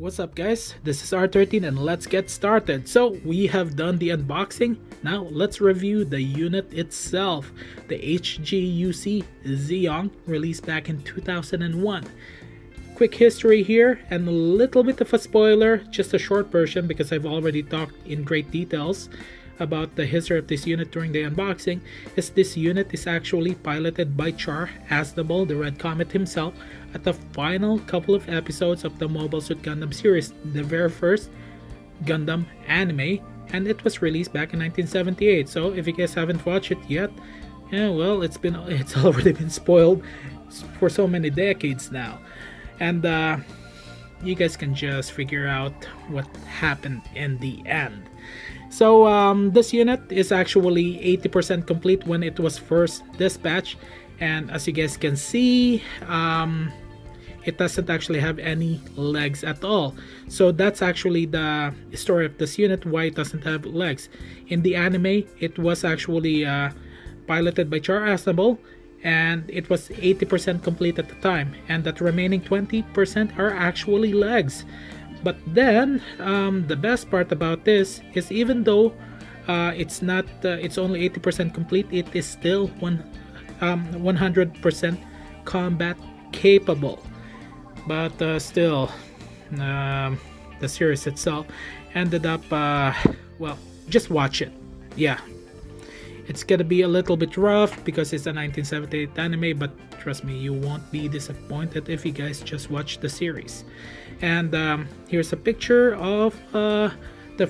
What's up guys, this is R13 and let's get started. So we have done the unboxing. Now let's review the unit itself, the Hguc Zeong, released back in 2001. Quick history here and a little bit of a spoiler, just a short version because I've already talked in great details about the history of this unit during the unboxing. Is this unit is actually piloted by Char Aznable, the Red Comet himself, at the final couple of episodes of the Mobile Suit Gundam Series, the very first Gundam anime, and it was released back in 1978. So if you guys haven't watched it yet, yeah, well, it's already been spoiled for so many decades now, and you guys can just figure out what happened in the end. So this unit is actually 80% complete when it was first dispatched, and as you guys can see, it doesn't actually have any legs at all. So that's actually the story of this unit, why it doesn't have legs. In the anime, it was actually piloted by Char Aznable, and it was 80% complete at the time, and that remaining 20% are actually legs. But then the best part about this is, even though it's only 80% complete, it is still 100% combat capable. But still, the series itself ended up, well, just watch it. Yeah, it's gonna be a little bit rough because it's a 1978 anime, but trust me, you won't be disappointed if you guys just watch the series. And here's a picture of the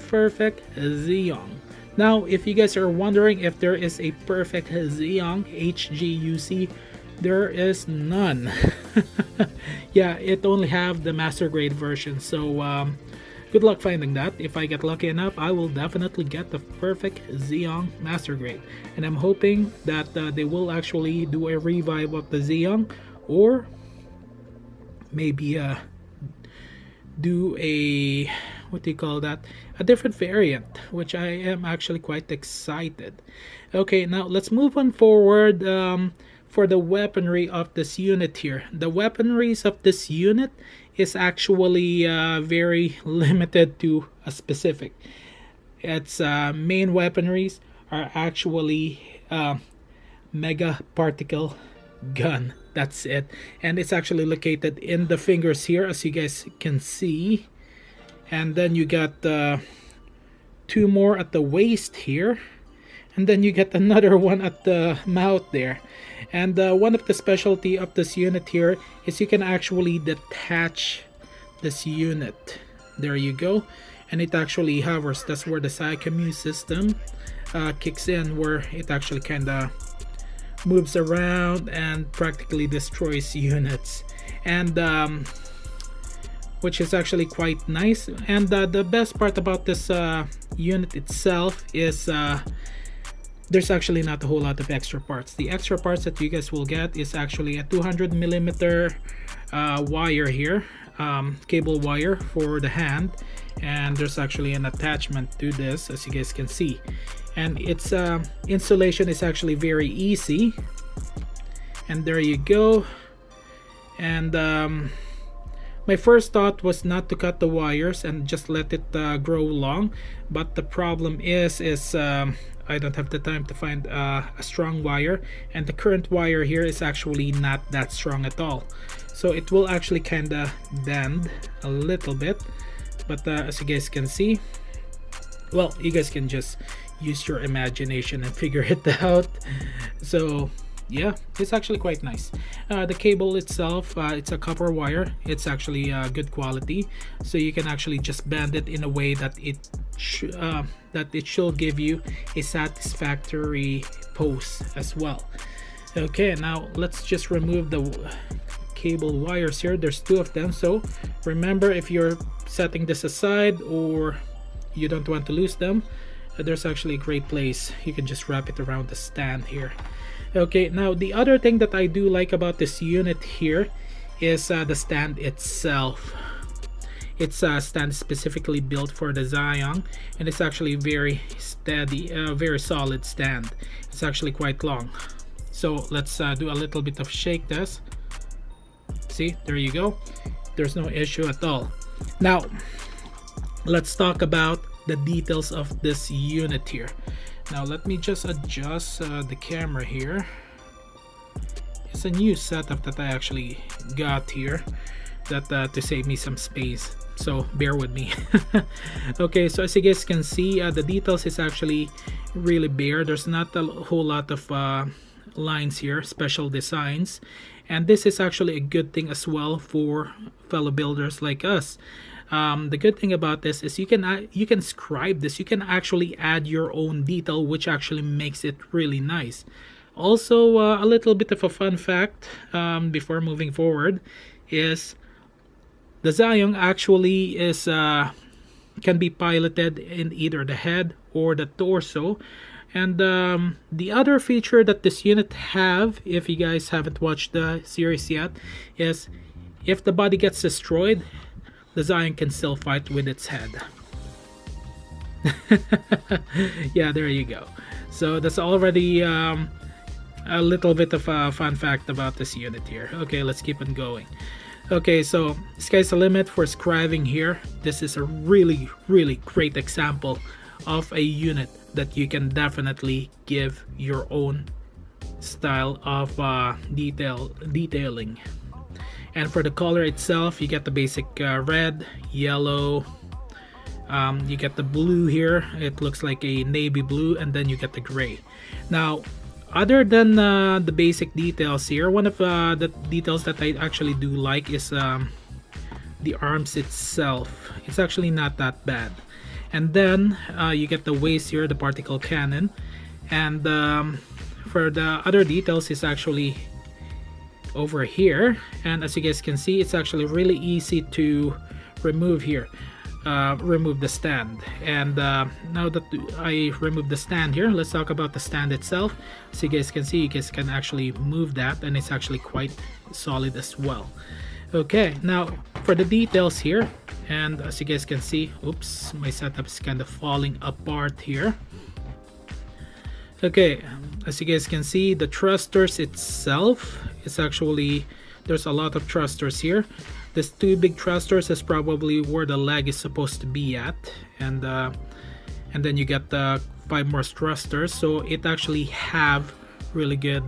perfect Zeong. Now, if you guys are wondering if there is a perfect Zeong Hguc, there is none. Yeah, it only have the master grade version, so good luck finding that. If I get lucky enough, I will definitely get the perfect Zeong master grade, and I'm hoping that they will actually do a revive of the Zeong, or maybe do a, what do you call that, a different variant, which I am actually quite excited. Okay, now let's move on forward. For the weaponry of this unit here, the weaponries of this unit is actually very limited to a specific. Its main weaponries are actually mega particle gun. That's it, and it's actually located in the fingers here, as you guys can see. And then you got two more at the waist here, and then you get another one at the mouth there. And one of the specialty of this unit here is you can actually detach this unit. There you go, and it actually hovers. That's where the Hguc system kicks in, where it actually kind of moves around and practically destroys units, and which is actually quite nice. And the best part about this unit itself is there's actually not a whole lot of extra parts. The extra parts that you guys will get is actually a 200mm wire here, cable wire for the hand, and there's actually an attachment to this, as you guys can see. And its installation is actually very easy, and there you go. And my first thought was not to cut the wires and just let it grow long, but the problem is I don't have the time to find a strong wire, and the current wire here is actually not that strong at all, so it will actually kind of bend a little bit. But as you guys can see, well, you guys can just use your imagination and figure it out. So yeah, it's actually quite nice. The cable itself, it's a copper wire. It's actually good quality, so you can actually just bend it in a way that it should give you a satisfactory pose as well. Okay, now let's just remove the cable wires here. There's two of them, so remember, if you're setting this aside or you don't want to lose them, there's actually a great place. You can just wrap it around the stand here. Okay, now the other thing that I do like about this unit here is the stand itself. It's a stand specifically built for the Zeong, and it's actually very steady, very solid stand. It's actually quite long. So let's do a little bit of shake test. See, there you go. There's no issue at all. Now let's talk about the details of this unit here. Now let me just adjust the camera here. It's a new setup that I actually got here that to save me some space, so bear with me. Okay, so as you guys can see, the details is actually really bare. There's not a whole lot of lines here, special designs, and this is actually a good thing as well for fellow builders like us. The good thing about this is you can scribe this. You can actually add your own detail, which actually makes it really nice. Also, a little bit of a fun fact before moving forward is the Zeong actually is can be piloted in either the head or the torso. And the other feature that this unit have, if you guys haven't watched the series yet, is if the body gets destroyed, the Zeong can still fight with its head. Yeah, there you go. So that's already a little bit of a fun fact about this unit here. Okay, let's keep on going. Okay, so sky's the limit for scribing here. This is a really great example of a unit that you can definitely give your own style of detailing. And for the color itself, you get the basic red, yellow, you get the blue here. It looks like a navy blue, and then you get the gray. Now, other than the basic details here, one of the details that I actually do like is the arms itself. It's actually not that bad. And then you get the waist here, the particle cannon. And for the other details is actually over here. And as you guys can see, it's actually really easy to remove here. Remove the stand. And now that I remove the stand here, let's talk about the stand itself. So you guys can see, you guys can actually move that, and it's actually quite solid as well. Okay, now for the details here, and as you guys can see, oops, my setup is kind of falling apart here. Okay, as you guys can see, the thrusters itself is actually, there's a lot of thrusters here. This two big thrusters is probably where the leg is supposed to be at, and then you get the 5 more thrusters, so it actually have really good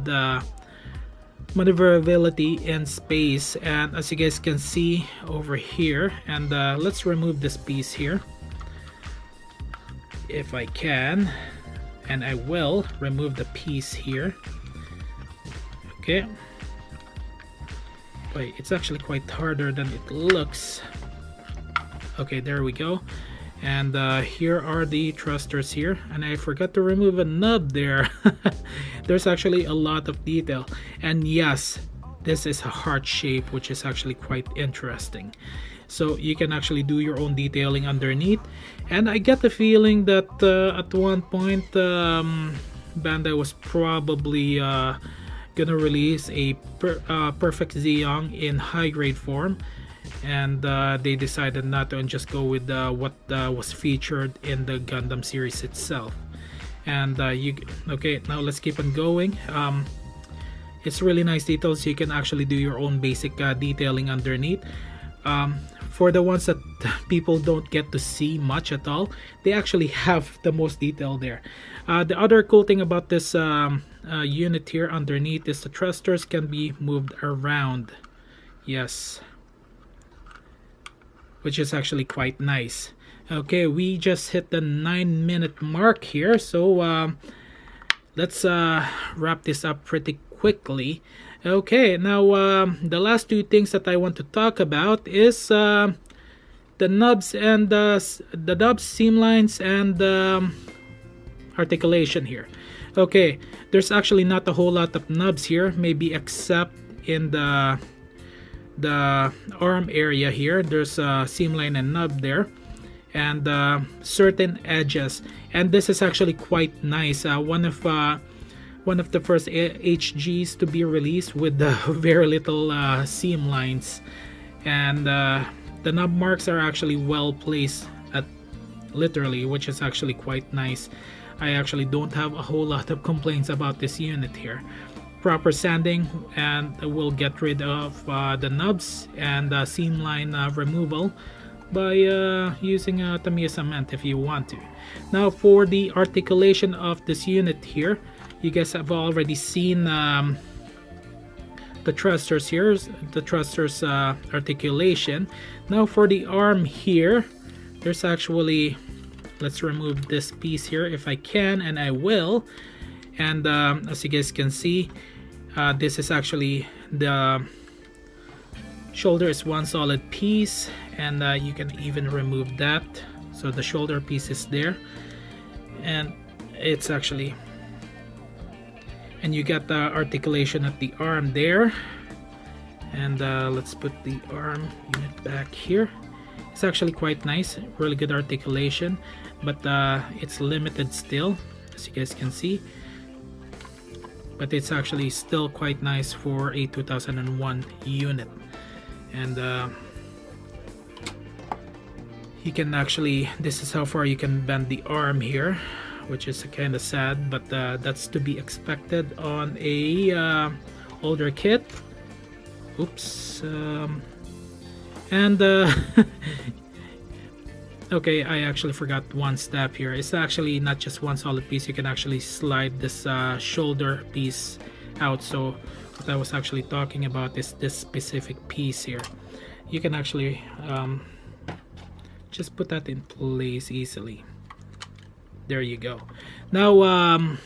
maneuverability in space. And as you guys can see over here, and let's remove this piece here if I can, and I will remove the piece here. Okay. Wait, it's actually quite harder than it looks. Okay, there we go. And here are the thrusters here, and I forgot to remove a nub there. There's actually a lot of detail, and yes, this is a heart shape, which is actually quite interesting. So you can actually do your own detailing underneath, and I get the feeling that at one point Bandai was probably gonna release a perfect Zeong in high grade form, and they decided not to and just go with what was featured in the Gundam series itself. And okay, now let's keep on going. It's really nice details. You can actually do your own basic detailing underneath. For the ones that people don't get to see much at all, they actually have the most detail there. The other cool thing about this unit here underneath is the thrusters can be moved around. Yes, which is actually quite nice. Okay, we just hit the 9-minute mark here, so let's wrap this up pretty quickly. Okay, now the last two things that I want to talk about is the nubs and the nubs, seam lines, and articulation here. Okay, there's actually not a whole lot of nubs here, maybe except in the arm area here. There's a seam line and nub there, and certain edges, and this is actually quite nice. One of the first HGs to be released with very little seam lines, and the nub marks are actually well placed at literally, which is actually quite nice. I actually don't have a whole lot of complaints about this unit here. Proper sanding and will get rid of the nubs and seam line removal by using Tamiya cement if you want to. Now for the articulation of this unit here, you guys have already seen the thrusters here, the thrusters articulation. Now for the arm here, there's actually, let's remove this piece here if I can, and I will. And as you guys can see, this is actually the shoulder is one solid piece, and you can even remove that, so the shoulder piece is there, and it's actually, and you got the articulation at the arm there. And let's put the arm unit back here. It's actually quite nice, really good articulation, but it's limited still, as you guys can see, but it's actually still quite nice for a 2001 unit. And you can actually, this is how far you can bend the arm here, which is kind of sad, but that's to be expected on a older kit. Oops. And okay, I actually forgot one step here. It's actually not just one solid piece. You can actually slide this shoulder piece out. So what I was actually talking about is this specific piece here. You can actually just put that in place easily. There you go. Now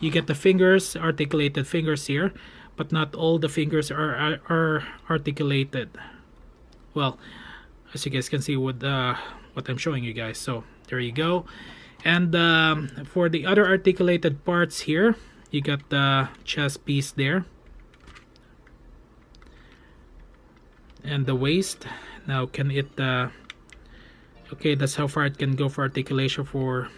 you get the fingers, articulated fingers here, but not all the fingers are articulated. Well, as you guys can see with what I'm showing you guys. So there you go. And for the other articulated parts here, you got the chest piece there and the waist. Now can it okay, that's how far it can go for articulation for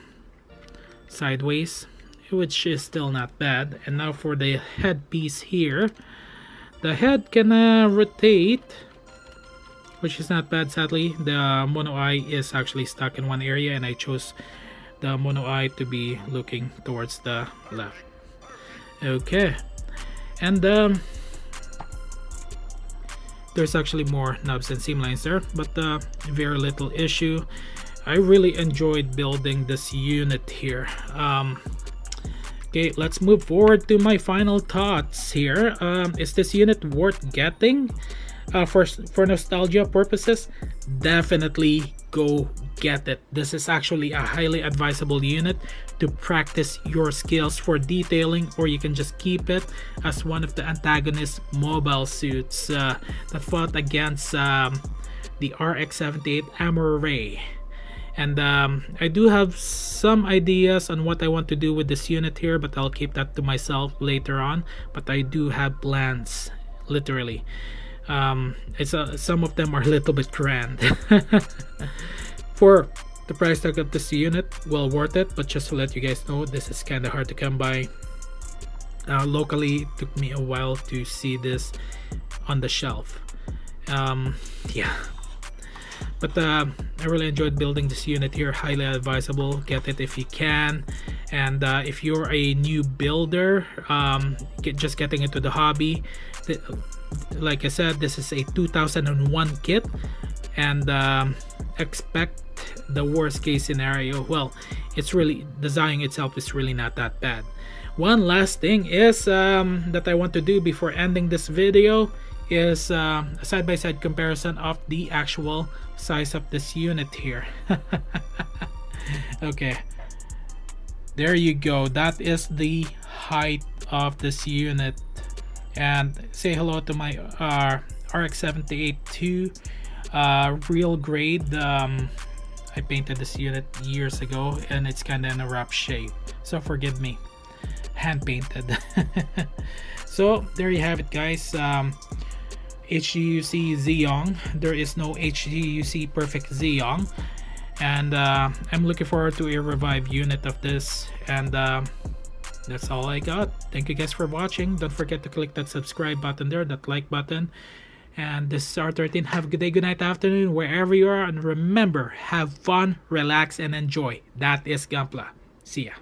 sideways, which is still not bad. And now for the head piece here, the head can rotate, which is not bad. Sadly, the mono eye is actually stuck in one area, and I chose the mono eye to be looking towards the left. Okay, and there's actually more knobs and seam lines there, but very little issue. I really enjoyed building this unit here. Okay, let's move forward to my final thoughts here. Is this unit worth getting? For nostalgia purposes, definitely go get it. This is actually a highly advisable unit to practice your skills for detailing, or you can just keep it as one of the antagonist mobile suits that fought against the RX-78 Armor Ray. And I do have some ideas on what I want to do with this unit here, but I'll keep that to myself later on. But I do have plans, literally. Some of them are a little bit grand. For the price tag of this unit, well worth it. But just to let you guys know, this is kind of hard to come by. Locally, it took me a while to see this on the shelf. Yeah. But I really enjoyed building this unit here. Highly advisable. Get it if you can. And if you're a new builder, just getting into the hobby, like I said, this is a 2001 kit, and expect the worst case scenario. Well, it's really, designing itself is really not that bad. One last thing is that I want to do before ending this video is a side-by-side comparison of the actual size of this unit here. Okay, there you go. That is the height of this unit. And say hello to my RX-78 2 real grade. I painted this unit years ago, and it's kind of in a rough shape, so forgive me. Hand painted. So there you have it, guys. Hguc Zeong. There is no Hguc Perfect Zeong, and I'm looking forward to a revived unit of this. And that's all I got. Thank you guys for watching. Don't forget to click that subscribe button there, that like button. And this is R13. Have a good day, good night, afternoon, wherever you are. And remember, have fun, relax, and enjoy. That is Gunpla. See ya.